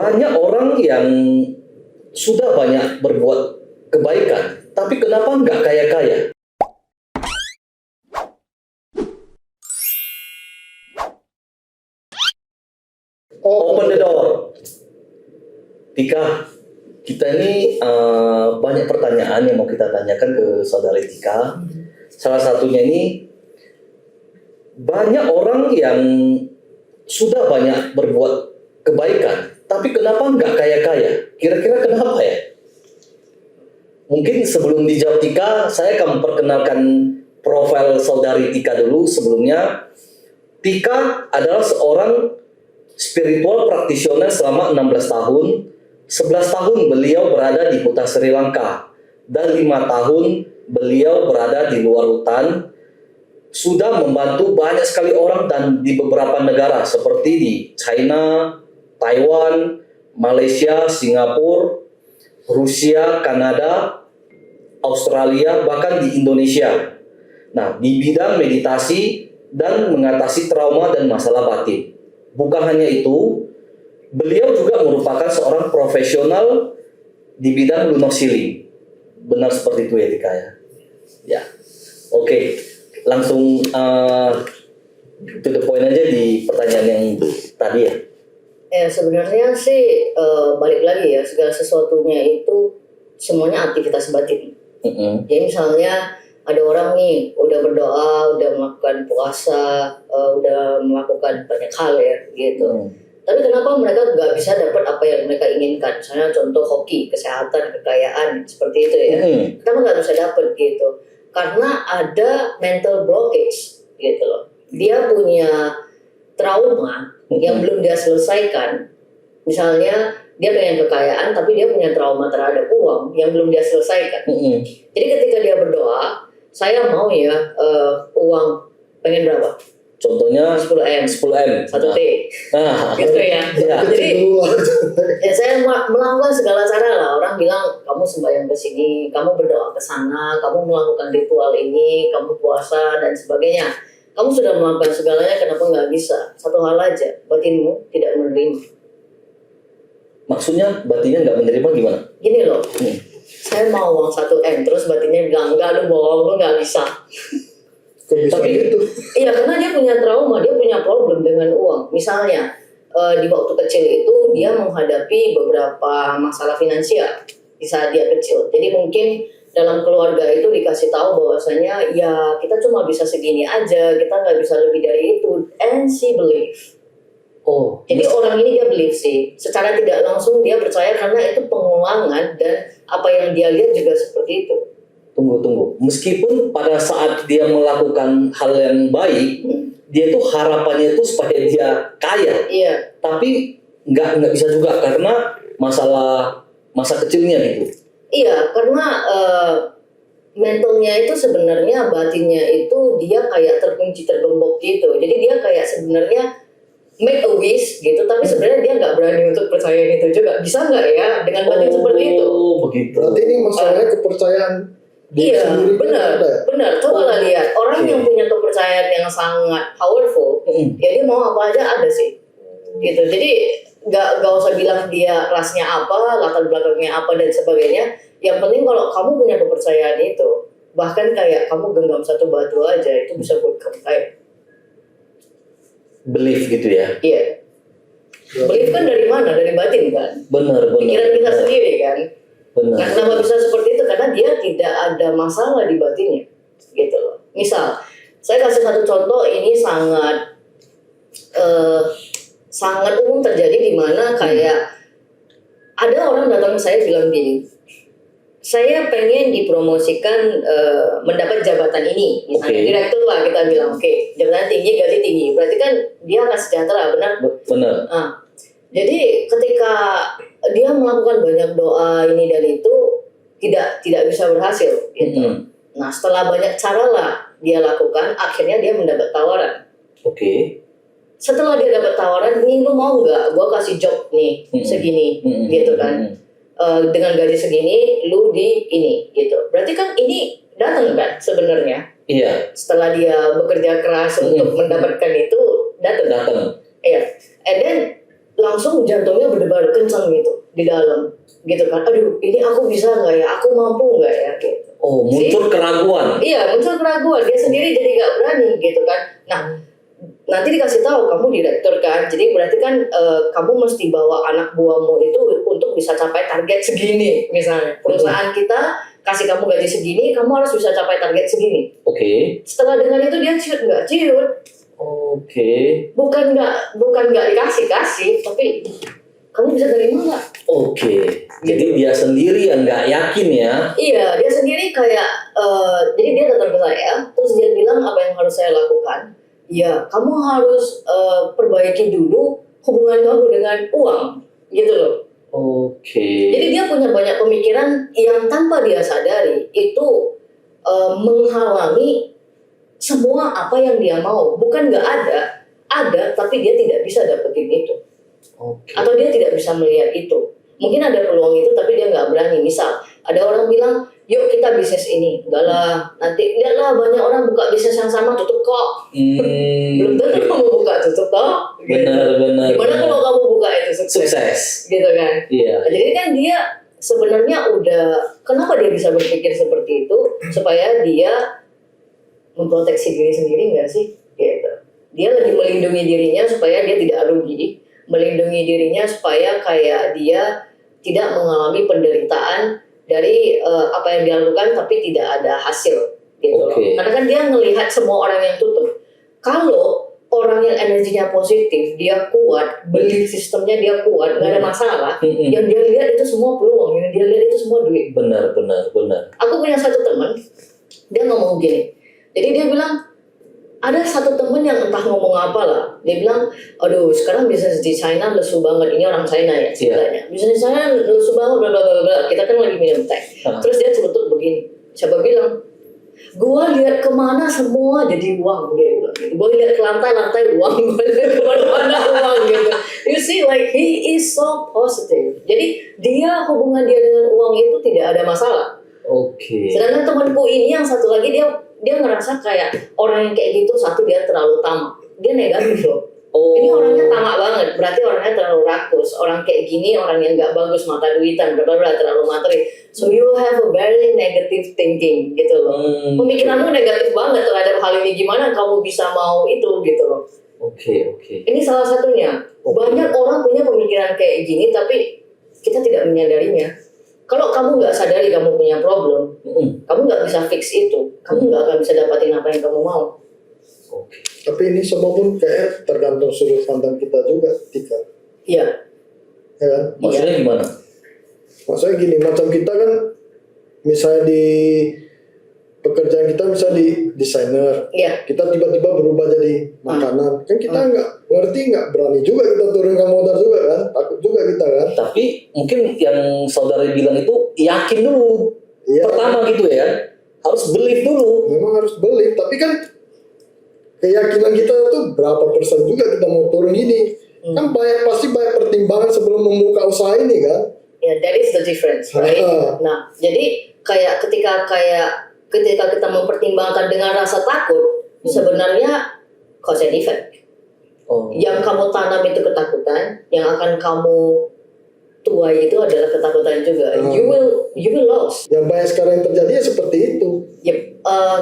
Banyak orang yang sudah banyak berbuat kebaikan, tapi kenapa nggak kaya-kaya? Open the door. Tika, kita ini banyak pertanyaan yang mau kita tanyakan ke saudari Tika. Salah satunya ini, banyak orang yang sudah banyak berbuat kebaikan, tapi kenapa nggak kaya-kaya? Kira-kira kenapa ya? Mungkin sebelum dijawab Tika, saya akan memperkenalkan profil saudari Tika dulu. Sebelumnya, Tika adalah seorang spiritual practitioner selama 16 tahun. 11 tahun beliau berada di hutan Sri Lanka, dan 5 tahun beliau berada di luar hutan. Sudah membantu banyak sekali orang dan di beberapa negara seperti di China, Taiwan, Malaysia, Singapura, Rusia, Kanada, Australia, bahkan di Indonesia. Nah, di bidang meditasi dan mengatasi trauma dan masalah batin. Bukan hanya itu, beliau juga merupakan seorang profesional di bidang lunar healing. Benar seperti itu ya, Tika ya? Ya, oke. Langsung to the point aja di pertanyaan yang tadi ya. Ya sebenarnya sih balik lagi ya, segala sesuatunya itu semuanya aktivitas batin. Jadi misalnya ada orang nih udah berdoa, udah melakukan puasa, udah melakukan banyak hal ya gitu. Tapi kenapa mereka nggak bisa dapat apa yang mereka inginkan? Misalnya contoh hoki, kesehatan, kekayaan seperti itu ya. Kenapa nggak bisa dapat gitu? Karena ada mental blockage gitu loh. Dia punya trauma yang belum dia selesaikan. Misalnya dia pengen kekayaan tapi dia punya trauma terhadap uang yang belum dia selesaikan. Jadi ketika dia berdoa, saya mau ya uang pengen berapa? Contohnya 10M, 10M, 1T, gitu ya. Jadi ya saya melakukan segala cara lah. Orang bilang kamu sembahyang ke sini, kamu berdoa ke sana, kamu melakukan ritual ini, kamu puasa dan sebagainya. Kamu sudah melakukan segalanya, kenapa nggak bisa? Satu hal aja, batinmu tidak menerima. Maksudnya batinnya nggak menerima gimana? Gini loh, saya mau uang 1M, terus batinnya bilang enggak, lu bohong, lu nggak bisa. Tapi itu. Iya, karena dia punya trauma, dia punya problem dengan uang. Misalnya di waktu kecil itu dia menghadapi beberapa masalah finansial di saat dia kecil. Jadi mungkin dalam keluarga itu dikasih tahu bahwasanya ya kita cuma bisa segini aja, kita nggak bisa lebih dari itu. And she believe. Jadi orang ini dia believe sih. Secara tidak langsung dia percaya karena itu pengulangan dan apa yang dia lihat juga seperti itu. Tunggu. Meskipun pada saat dia melakukan hal yang baik, dia tuh harapannya itu supaya dia kaya. Iya. Tapi nggak bisa juga karena masa kecilnya gitu. Iya, karena mentalnya itu sebenarnya batinnya itu dia kayak terkunci tergembok gitu. Jadi dia kayak sebenarnya make a wish gitu, tapi sebenarnya dia nggak berani untuk percaya itu juga. Bisa nggak ya dengan batin seperti itu? Begitu. Berarti ini masalahnya kepercayaan. Iya, benar. Coba lihat orang yang punya kepercayaan yang sangat powerful, ya dia mau apa aja ada sih, gitu. Jadi nggak usah bilang dia rasnya apa, latar belakangnya apa dan sebagainya. Yang penting kalau kamu punya kepercayaan itu, bahkan kayak kamu genggam satu batu aja itu bisa buat kamu kaya. Belief gitu ya? Iya. Belief kan dari mana? Dari batin kan? Benar. Pikiran kita sendiri kan? Benar. Nah, kenapa bisa seperti itu? Karena dia tidak ada masalah di batinnya, gitu loh. Misal, saya kasih satu contoh, ini sangat umum terjadi di mana kayak ada orang datang ke saya bilang gini, saya pengen dipromosikan mendapat jabatan ini, misalnya direktur lah kita bilang, jabatan tinggi, gaji tinggi, berarti kan dia akan sejahtera, benar? Benar. Jadi ketika dia melakukan banyak doa ini dan itu tidak bisa berhasil gitu. Nah setelah banyak cara lah dia lakukan, akhirnya dia mendapat tawaran. Setelah dia dapat tawaran, nih lu mau nggak? Gua kasih job nih segini, gitu kan? Dengan gaji segini, lu di ini, gitu. Berarti kan ini datang kan sebenarnya? Iya. Setelah dia bekerja keras untuk mendapatkan itu, datang. Iya. And then langsung jantungnya berdebar kencang gitu di dalam gitu kan. Aduh, ini aku bisa nggak ya? Aku mampu nggak ya? Gitu. Oh, muncul keraguan. Iya, muncul keraguan. Dia sendiri jadi nggak berani gitu kan. Nah, nanti dikasih tahu kamu direktur kan, jadi berarti kan kamu mesti bawa anak buahmu itu untuk bisa capai target segini. Misalnya perusahaan kita kasih kamu gaji segini, kamu harus bisa capai target segini. Oke. Setelah dengar itu dia ciut nggak ciut. Oke. Bukan nggak dikasih, tapi kamu bisa terima nggak? Oke. Jadi dia sendiri yang nggak yakin ya. Iya, dia sendiri kayak jadi dia datang ke saya, terus dia bilang apa yang harus saya lakukan. Ya, kamu harus perbaiki dulu hubungan kamu dengan uang, gitu loh. Oke. Jadi dia punya banyak pemikiran yang tanpa dia sadari itu menghalangi semua apa yang dia mau. Bukan nggak ada, tapi dia tidak bisa dapetin itu. Oke. Atau dia tidak bisa melihat itu. Mungkin ada peluang itu, tapi dia nggak berani. Misal, ada orang bilang, yuk kita bisnis ini. Enggak lah, nanti lihatlah banyak orang buka bisnis yang sama, tutup kok. Belum tentu kamu buka tutup kok. Benar. Gimana kalau kamu buka itu Sukses. gitu kan? Iya. Nah, jadi kan dia sebenarnya udah, kenapa dia bisa berpikir seperti itu? Supaya dia memproteksi diri sendiri nggak sih? Gitu. Dia lagi melindungi dirinya supaya dia tidak rugi, melindungi dirinya supaya kayak dia tidak mengalami penderitaan dari apa yang dia lakukan tapi tidak ada hasil gitu. Oke. Karena kan dia melihat semua orang yang tutup. Kalau orang yang energinya positif, dia kuat, belief sistemnya dia kuat, nggak ada masalah. Yang dia lihat itu semua peluang, yang dia lihat itu semua duit. Benar. Aku punya satu teman, dia ngomong gini. Jadi dia bilang, ada satu temen yang entah ngomong apa lah. Dia bilang, aduh sekarang bisnis di China lesu banget. Ini orang China ya ceritanya. Bisnis di China lesu banget, bla bla bla bla. Kita kan lagi minum teh. Terus dia celutuk begini. Siapa bilang, gua lihat kemana semua jadi uang. Dia bilang, gua lihat ke lantai uang, gua lihat kemana-mana uang gitu. You see, like he is so positive. Jadi dia hubungan dia dengan uang itu tidak ada masalah. Oke. Sedangkan temanku ini yang satu lagi dia ngerasa kayak orang yang kayak gitu, satu dia terlalu tamak, dia negatif loh. Oh. Ini orangnya tamak banget, berarti orangnya terlalu rakus. Orang kayak gini orang yang nggak bagus mata duitan, bla terlalu materi. So you have a very negative thinking gitu loh. Pemikiranmu negatif banget terhadap hal ini, gimana kamu bisa mau itu gitu loh. Oke. Ini salah satunya. Banyak orang punya pemikiran kayak gini tapi kita tidak menyadarinya. Kalau kamu nggak sadari kamu punya problem, kamu nggak bisa fix itu, kamu nggak akan bisa dapatin apa yang kamu mau. Oke. Tapi ini semua pun kayak tergantung sudut pandang kita juga, Tika. Iya. Ya kan? Maksudnya gimana? Maksudnya gini, macam kita kan misalnya di pekerjaan kita misalnya di desainer, Iya. kita tiba-tiba berubah jadi makanan, kan kita nggak ngerti, nggak berani juga kita turun ke motor juga kan, takut juga kita kan. Tapi mungkin yang saudara bilang itu yakin dulu. Iya. Pertama gitu ya. Harus believe dulu. Memang harus beli, tapi kan keyakinan kita tuh berapa persen juga kita mau turun ini. Kan pasti banyak pertimbangan sebelum membuka usaha ini kan. Ya, that is the difference, right? Nah, jadi kayak ketika kita mempertimbangkan dengan rasa takut, sebenarnya cause and effect. Oh. Yang kamu tanam itu ketakutan, yang akan kamu tuai itu adalah ketakutan juga. You will lose. Yang banyak sekarang yang terjadi ya seperti itu. Yep.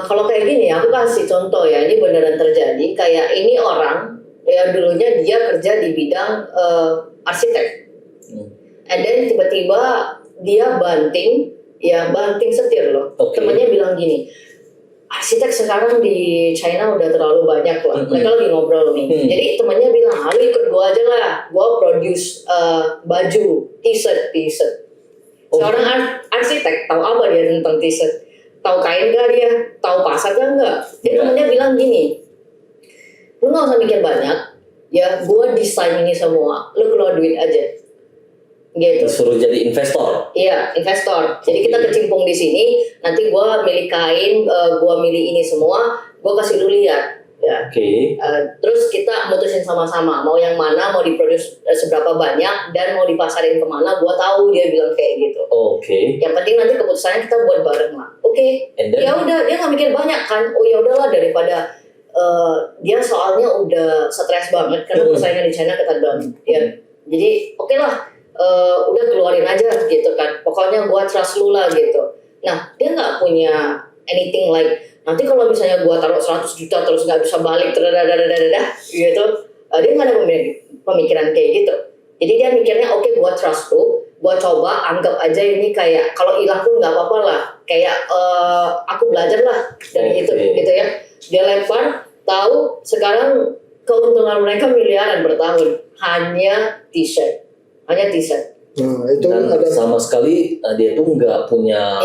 Kalau kayak gini, aku kasih contoh ya, ini beneran terjadi. Kayak ini orang yang dulunya dia kerja di bidang arsitek, and then tiba-tiba dia banting setir loh. Okay. Temennya bilang gini, arsitek sekarang di China udah terlalu banyak lah. Mereka lagi ngobrol nih. Jadi temannya bilang, lu ikut gua aja lah. Gua produce baju, t-shirt. Seorang arsitek tahu apa dia tentang t-shirt? Tahu kain gak dia? Tahu pasar gak? Jadi temannya bilang gini, lu nggak usah mikir banyak. Ya, gua desain ini semua. Lu keluar duit aja. Gitu. Disuruh jadi investor. Iya, investor. Jadi kita kecimpung di sini. Nanti gue milih kain, gue milih ini semua, gue kasih lu lihat. Ya. Oke. Terus kita mutusin sama-sama mau yang mana, mau diproduksi seberapa banyak, dan mau dipasarin kemana. Gue tahu dia bilang kayak gitu. Oke. Yang penting nanti keputusannya kita buat bareng lah. Oke. And then? Ya udah, dia nggak mikir banyak kan. Oh ya udahlah, daripada dia soalnya udah stres banget karena persaingan di China ketat banget. Ya. Jadi oke lah, udah keluarin aja gitu kan. Pokoknya gua trust lu lah gitu. Nah dia nggak punya anything like nanti kalau misalnya gua taruh 100 juta terus nggak bisa balik gitu, dia nggak ada pemikiran kayak gitu. Jadi dia mikirnya oke, gua trust lu, gua coba anggap aja ini kayak kalau hilang pun nggak apa-apa lah, kayak aku belajar lah dari itu gitu ya. Dia lempar, tahu sekarang keuntungan mereka miliaran per tahun hanya t-shirt. Nah itu Dan ada sama sekali dia tuh nggak punya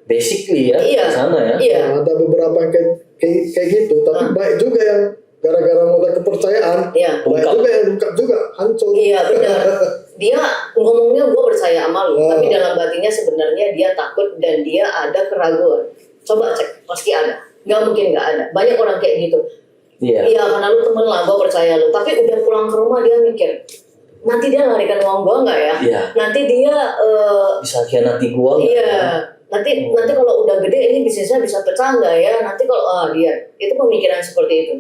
basically ya Iya. di sana ya. Iya. ada beberapa yang kayak gitu, tapi baik juga yang gara-gara modal kepercayaan, Iya. baik juga yang buka juga hancur. Iya benar. Dia ngomongnya gue percaya sama lu, tapi dalam batinnya sebenarnya dia takut dan dia ada keraguan. Coba cek, pasti ada. Nggak mungkin nggak ada. Banyak orang kayak gitu. Iya. Iya, karena lu temen lah, gue percaya lu. Tapi udah pulang ke rumah dia mikir, nanti dia larikan uang gue nggak ya? Iya. Nanti dia, Bisa khianati gua nggak iya. ya? Nanti kalau udah gede ini bisnisnya bisa pecah nggak ya? Nanti kalau dia itu pemikiran seperti itu.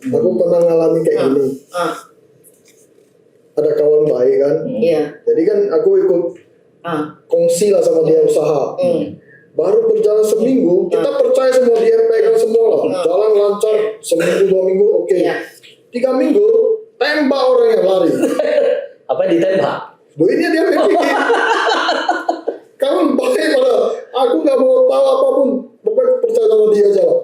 Aku pernah ngalamin kayak gini. Ada kawan baik kan, Iya. jadi kan aku ikut kongsi lah sama dia usaha. Baru berjalan seminggu, kita percaya semua dia pegang semua lah, jalan lancar, seminggu 2 minggu oke. Iya. 3 minggu tembak orang yang lari. Apa yang ditembak? Duitnya dia pikir. Kawan baik pada, aku nggak mau tahu apapun, pokoknya percaya sama dia aja lah.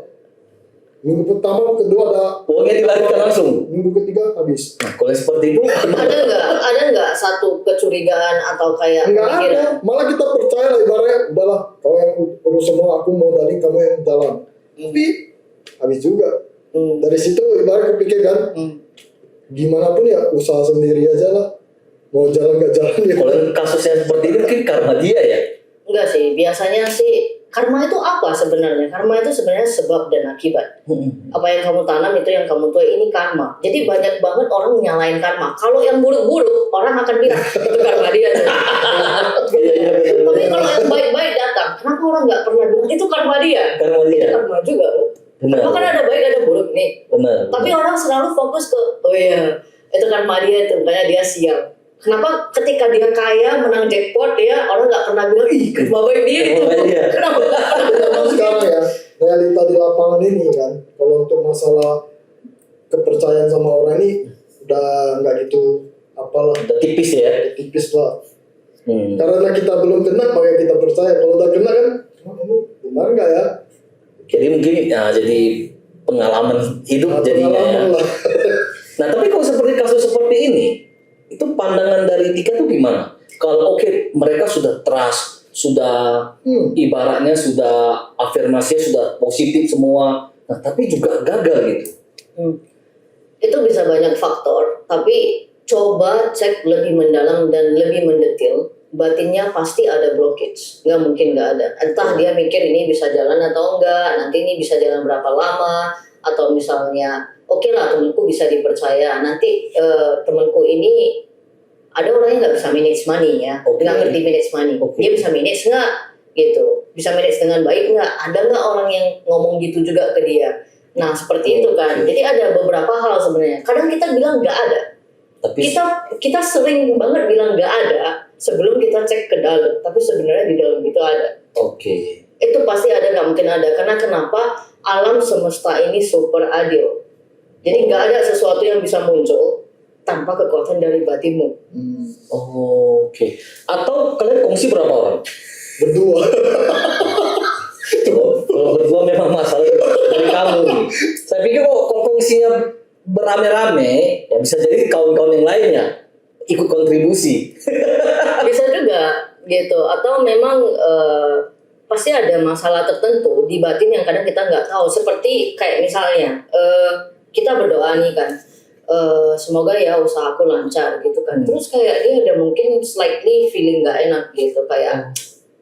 Minggu pertama, kedua ada, Uangnya dilarikan langsung. minggu ketiga habis. Nah, kalau seperti itu Ada nggak satu kecurigaan atau kayak Enggak pemikiran? ada, malah kita percaya lah ibaratnya, udahlah kau yang urus semua, aku mau dari kamu yang jalan. Tapi habis juga. Dari situ ibaratnya pikir kan, gimana pun ya usaha sendiri aja lah. Mau jalan nggak jalan ya. kalau kasusnya seperti ini mungkin karena dia ya. Enggak sih, biasanya sih karma itu apa sebenarnya? Karma itu sebenarnya sebab dan akibat. Apa yang kamu tanam itu yang kamu tuai, ini karma. Jadi banyak banget orang nyalain karma. Kalau yang buruk-buruk, orang akan bilang itu karma dia. Tapi kalau yang baik-baik datang, kenapa orang nggak pernah bilang itu karma dia? Karena dia. Itu karma juga loh. Benar. Karena kan ada baik ada buruk nih. Benar. Tapi orang selalu fokus ke, oh iya, itu karma dia, itu makanya dia sial. Kenapa ketika dia kaya, menang jackpot, ya orang nggak pernah bilang, ih karma baik dia itu. Karma dia. Kenapa? Tapi sekarang ya, realita di lapangan ini kan, kalau untuk masalah kepercayaan sama orang ini udah nggak gitu apalah, Udah tipis ya. tipis lah. Karena kita belum kena, makanya kita percaya. Kalau udah kena kan, ini benar nggak ya? Jadi mungkin ya, jadi pengalaman hidup jadinya ya. Pengalaman lah. Nah tapi kalau seperti kasus seperti ini, itu pandangan dari Tika tuh gimana? Kalau oke, mereka sudah trust, sudah ibaratnya sudah afirmasinya sudah positif semua, nah tapi juga gagal gitu. Itu bisa banyak faktor, tapi coba cek lebih mendalam dan lebih mendetil. Batinnya pasti ada blockage, nggak mungkin nggak ada. Entah dia mikir ini bisa jalan atau enggak, nanti ini bisa jalan berapa lama, atau misalnya oke lah temanku bisa dipercaya, nanti temanku ini ada orang yang nggak bisa manage money ya, nggak ngerti manage money, dia bisa manage nggak gitu, bisa manage dengan baik nggak, ada nggak orang yang ngomong gitu juga ke dia. Nah seperti itu kan, jadi ada beberapa hal sebenarnya. Kadang kita bilang nggak ada, Tapi kita sering banget bilang nggak ada sebelum kita cek ke dalam, tapi sebenarnya di dalam itu ada. oke. Itu pasti ada, nggak mungkin ada. Karena kenapa? Alam semesta ini super adil. Jadi nggak ada sesuatu yang bisa muncul tanpa kekuatan dari batinmu. Oke. Atau kalian kongsi berapa orang? Berdua. Kalau berdua memang masalah dari kamu nih. Saya pikir kalau kongsinya berame-rame, ya bisa jadi kawan-kawan yang lainnya ikut kontribusi. Bisa juga gitu. Atau memang pasti ada masalah tertentu di batin yang kadang kita nggak tahu. Seperti kayak misalnya kita berdoa nih kan, semoga ya usahaku lancar gitu kan. Terus kayak dia ada mungkin slightly feeling nggak enak gitu, kayak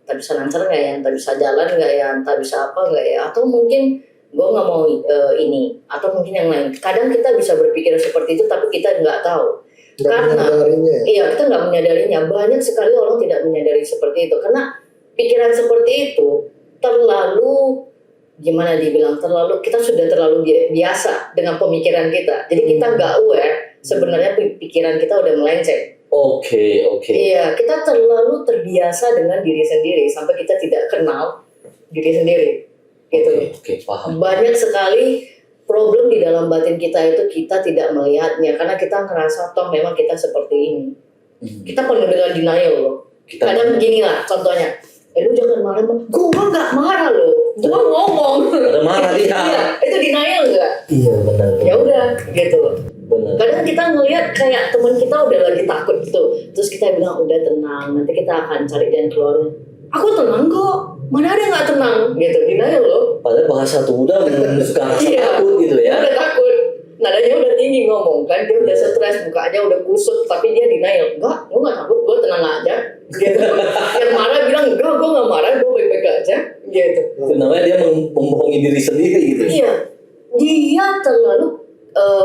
tak bisa lancar nggak ya, tak bisa jalan nggak ya, tak bisa apa nggak ya, atau mungkin gue nggak mau ini, atau mungkin yang lain. Kadang kita bisa berpikir seperti itu tapi kita nggak tahu. Karena iya, kita nggak menyadarinya. Banyak sekali orang tidak menyadari seperti itu karena pikiran seperti itu terlalu, gimana dibilang, kita sudah terlalu biasa dengan pemikiran kita. Jadi kita nggak aware sebenarnya pikiran kita udah melenceng. Oke. Iya, kita terlalu terbiasa dengan diri sendiri sampai kita tidak kenal diri sendiri. Gitu. Oke, paham. Banyak sekali problem di dalam batin kita itu kita tidak melihatnya karena kita ngerasa toh memang kita seperti ini. Kita penuh dengan denial loh. Kadang begini lah contohnya. Lu jangan marah, gua nggak marah loh, gua ngomong. Ada marah dia. Iya, itu denial nggak? Iya benar. Ya udah, gitu. Benar. Kadang kita ngelihat kayak teman kita udah lagi takut gitu, terus kita bilang udah tenang, nanti kita akan cari jalan keluarnya. Aku tenang kok, mana ada nggak tenang, gitu. Denial loh. Padahal bahasa tuh udah suka rasa Iya. takut gitu ya. Udah takut, nadanya udah tinggi ngomong kan, dia udah stres, mukanya udah kusut, tapi dia denial. Enggak, gue nggak takut, gue tenang aja. Gitu. Yang marah bilang enggak, gue nggak marah, gue baik-baik aja. Gitu. Itu namanya dia membohongi diri sendiri gitu. Iya, dia terlalu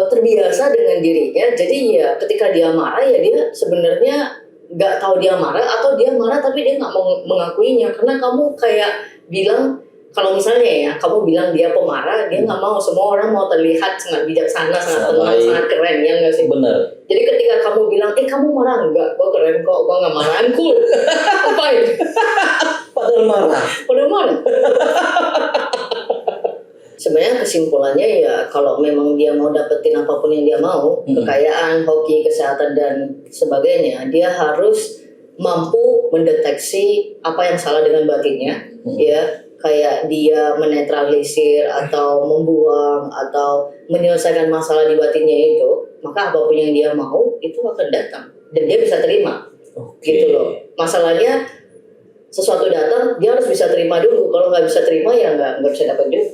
terbiasa dengan dirinya. Jadi ya ketika dia marah ya dia sebenarnya nggak tahu dia marah atau dia marah tapi dia nggak mengakuinya karena kamu kayak bilang kalau misalnya ya kamu bilang dia pemarah, dia nggak mau, semua orang mau terlihat sangat bijaksana, sangat tenang, baik. sangat keren, ya nggak sih? Benar. Jadi ketika kamu bilang kamu marah, enggak, gue keren kok, gue nggak marah, I'm cool. Ngapain? Padahal marah. Udah marah. Sebenarnya kesimpulannya ya kalau memang dia mau dapetin apapun yang dia mau, kekayaan, hoki, kesehatan dan sebagainya, dia harus mampu mendeteksi apa yang salah dengan batinnya, ya kayak dia menetralisir atau membuang atau menyelesaikan masalah di batinnya itu, maka apapun yang dia mau itu akan datang dan dia bisa terima. Gitu loh. Masalahnya sesuatu datang dia harus bisa terima dulu. Kalau nggak bisa terima ya nggak bisa dapat duit.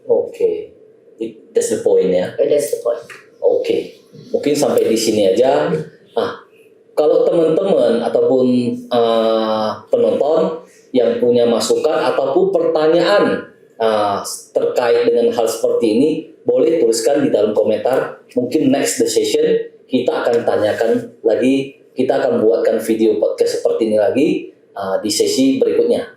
Oke. That's the point ya. That's the point. Oke. Mungkin sampai di sini aja. Kalau teman-teman ataupun penonton yang punya masukan ataupun pertanyaan terkait dengan hal seperti ini, boleh tuliskan di dalam komentar. Mungkin next the session kita akan tanyakan lagi, kita akan buatkan video podcast seperti ini lagi di sesi berikutnya.